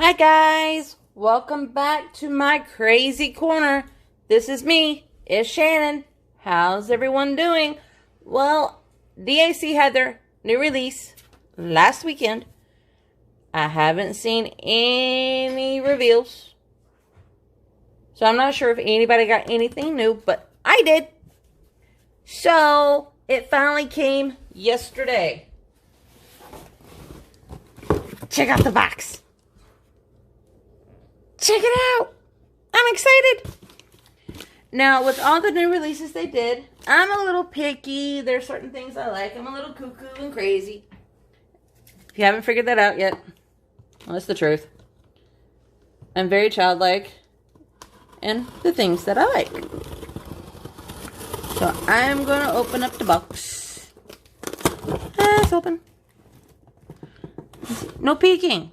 Hi guys, welcome back to my crazy corner. This is me, it's Shannon. How's everyone doing? Well, DAC had their new release last weekend. I haven't seen any reveals, so I'm not sure if anybody got anything new, but I did. So, it finally came yesterday. Check out the box. Check it out. I'm excited. Now, with all the new releases they did, I'm a little picky. There's certain things I like. I'm a little cuckoo and crazy. If you haven't figured that out yet, well, that's the truth. I'm very childlike in the things that I like. So, I'm going to open up the box. It's open. No peeking.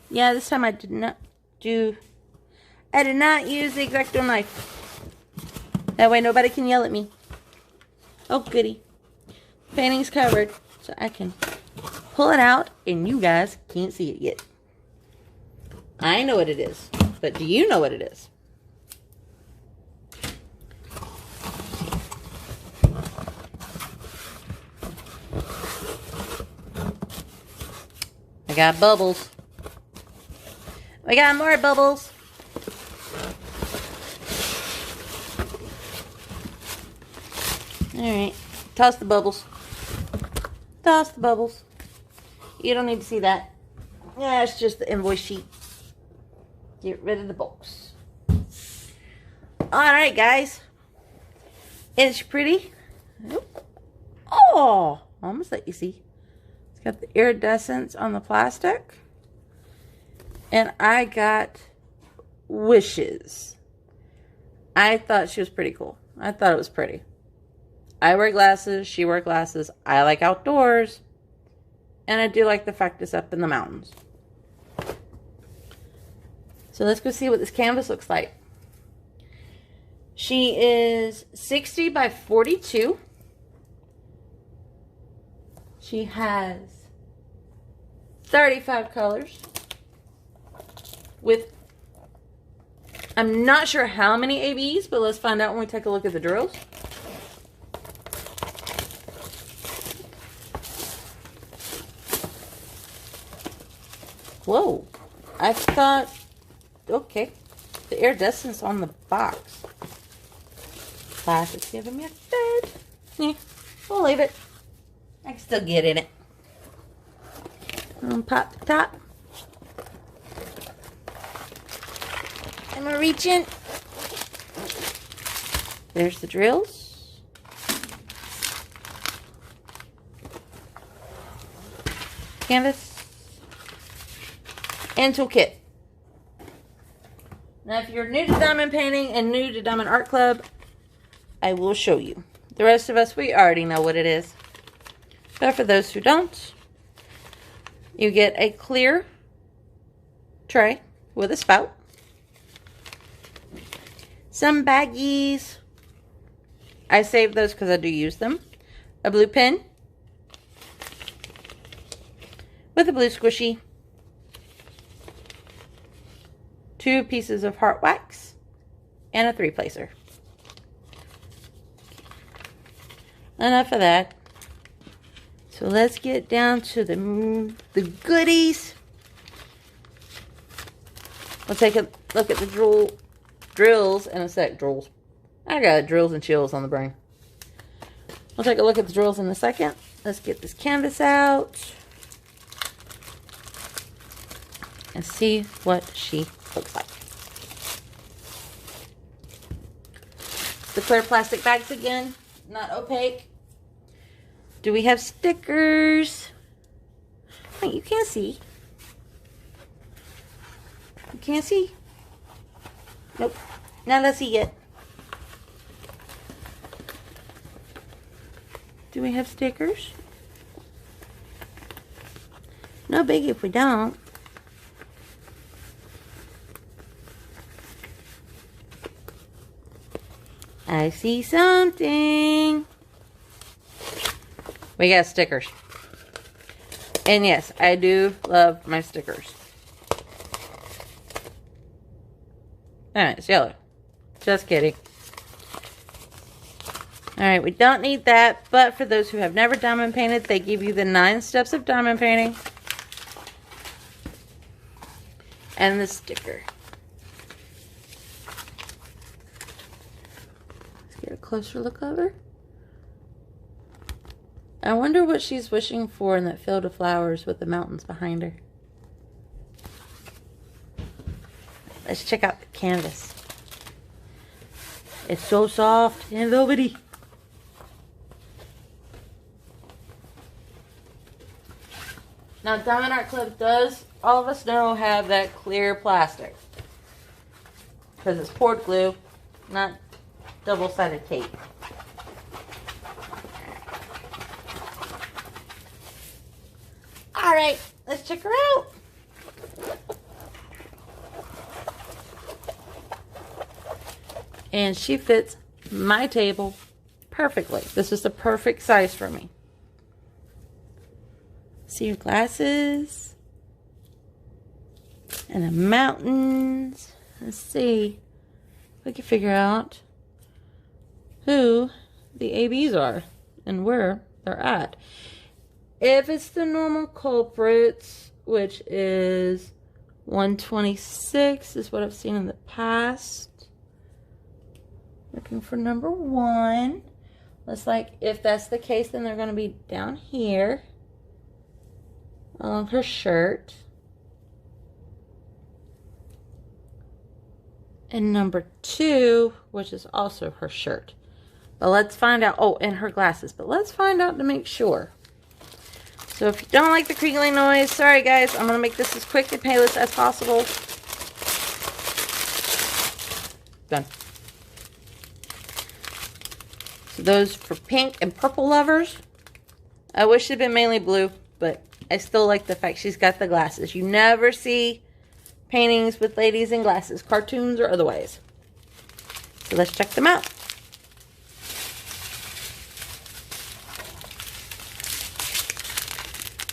Yeah, this time I did not use the X-Acto knife. That way nobody can yell at me. Oh, goody. Painting's covered, so I can pull it out, and you guys can't see it yet. I know what it is, but do you know what it is? I got bubbles. We got more bubbles. Alright. Toss the bubbles. Toss the bubbles. You don't need to see that. Yeah, it's just the invoice sheet. Get rid of the box. Alright, guys. It's pretty. Oh! Almost let you see. It's got the iridescence on the plastic. And I got wishes. I thought she was pretty cool. I thought it was pretty. I wear glasses. She wears glasses. I like outdoors. And I do like the fact it's up in the mountains. So let's go see what this canvas looks like. She is 60 by 42. She has 35 colors. With, I'm not sure how many ABs, but let's find out when we take a look at the drills. Whoa, I thought, okay, the iridescence on the box. Plastic's giving me a fit. Yeah, we'll leave it. I can still get in it. Pop the top. I'm gonna reach in. There's the drills. Canvas. And toolkit. Now, if you're new to diamond painting and new to Diamond Art Club, I will show you. The rest of us, we already know what it is. But for those who don't, you get a clear tray with a spout. Some baggies. I saved those because I do use them. A blue pen. With a blue squishy. 2 pieces of heart wax. And a 3-placer. Enough of that. So let's get down to the goodies. We'll take a look at the drills in a sec. Drills. I got drills and chills on the brain. We'll take a look at the drills in a second. Let's get this canvas out. And see what she looks like. The clear plastic bags again. Not opaque. Do we have stickers? Wait, you can't see. You can't see? Nope. Now let's see it. Do we have stickers? No biggie if we don't. I see something. We got stickers. And yes, I do love my stickers. Alright, it's yellow. Just kidding. Alright, we don't need that, but for those who have never diamond painted, they give you the 9 steps of diamond painting. And the sticker. Let's get a closer look of her. I wonder what she's wishing for in that field of flowers with the mountains behind her. Let's check out the canvas. It's so soft and velvety. Now, Diamond Art Club does, all of us know, have that clear plastic. Because it's poured glue, not double-sided tape. Alright, let's check her out. And she fits my table perfectly. This is the perfect size for me. See your glasses. And the mountains. Let's see if we can figure out who the ABs are and where they're at. If it's the normal culprits, which is 126, is what I've seen in the past. Looking for number 1. Looks like if that's the case, then they're going to be down here on her shirt. And number 2, which is also her shirt. But let's find out. Oh, and her glasses. But let's find out to make sure. So if you don't like the crinkling noise, sorry guys, I'm going to make this as quick and painless as possible. Done. So those for pink and purple lovers. I wish it'd been mainly blue, but I still like the fact she's got the glasses. You never see paintings with ladies in glasses, cartoons or otherwise. So let's check them out.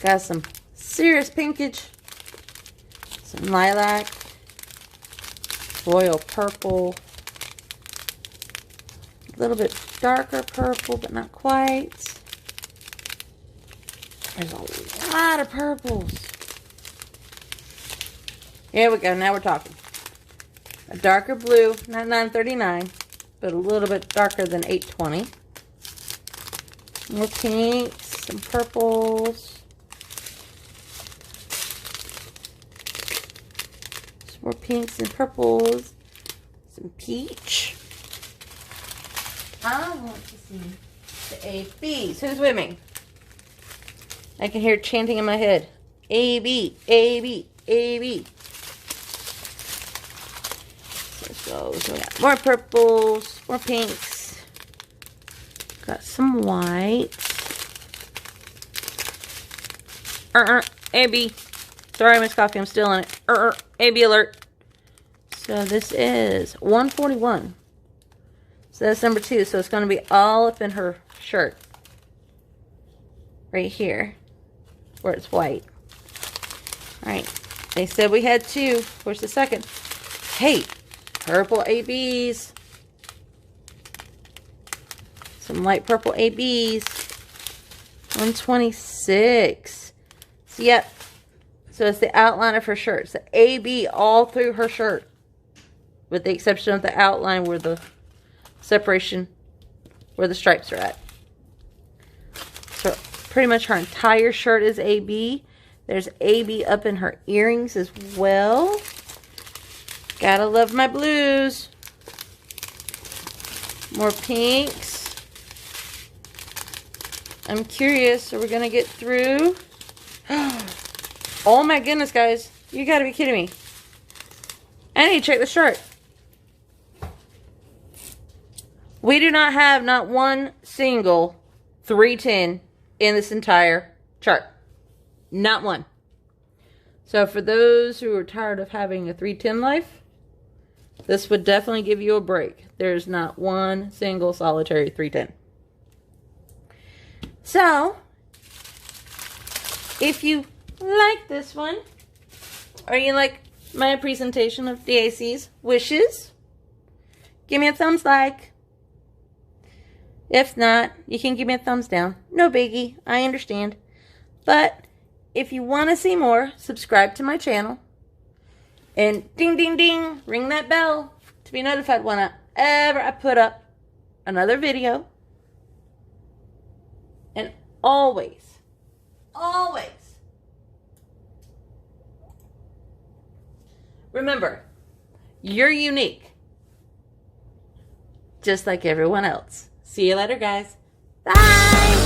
Got some serious pinkage, some lilac, royal purple, a little bit darker purple, but not quite. There's a lot of purples. Here we go, now we're talking. A darker blue, not 939, but a little bit darker than 820. More pinks, some purples. More pinks and purples. Some peach. I want to see the ABs. Who's with me? I can hear chanting in my head. AB, AB, AB. So we got more purples, more pinks. Got some whites. AB. Sorry, Miss Coffee, I'm still in it. AB alert. So this is 141. So that's number 2. So it's going to be all up in her shirt. Right here. Where it's white. Alright. They said we had 2. Where's the second? Hey. Purple ABs. Some light purple ABs. 126. So yep. So it's the outline of her shirt. It's the AB all through her shirt. With the exception of the outline where the separation, where the stripes are at. So pretty much her entire shirt is AB. There's AB up in her earrings as well. Gotta love my blues. More pinks. I'm curious, are we gonna get through? Oh my goodness, guys. You gotta be kidding me. I need to check the chart. We do not have not one single 310 in this entire chart. Not one. So for those who are tired of having a 310 life, this would definitely give you a break. There's not one single solitary 310. So, if you like this one, or you like my presentation of DAC's wishes, give me a thumbs like. If not, you can give me a thumbs down. No biggie. I understand. But if you want to see more, subscribe to my channel. And ding, ding, ding, ring that bell to be notified whenever I put up another video. And always, always, remember, you're unique. Just like everyone else. See you later, guys. Bye!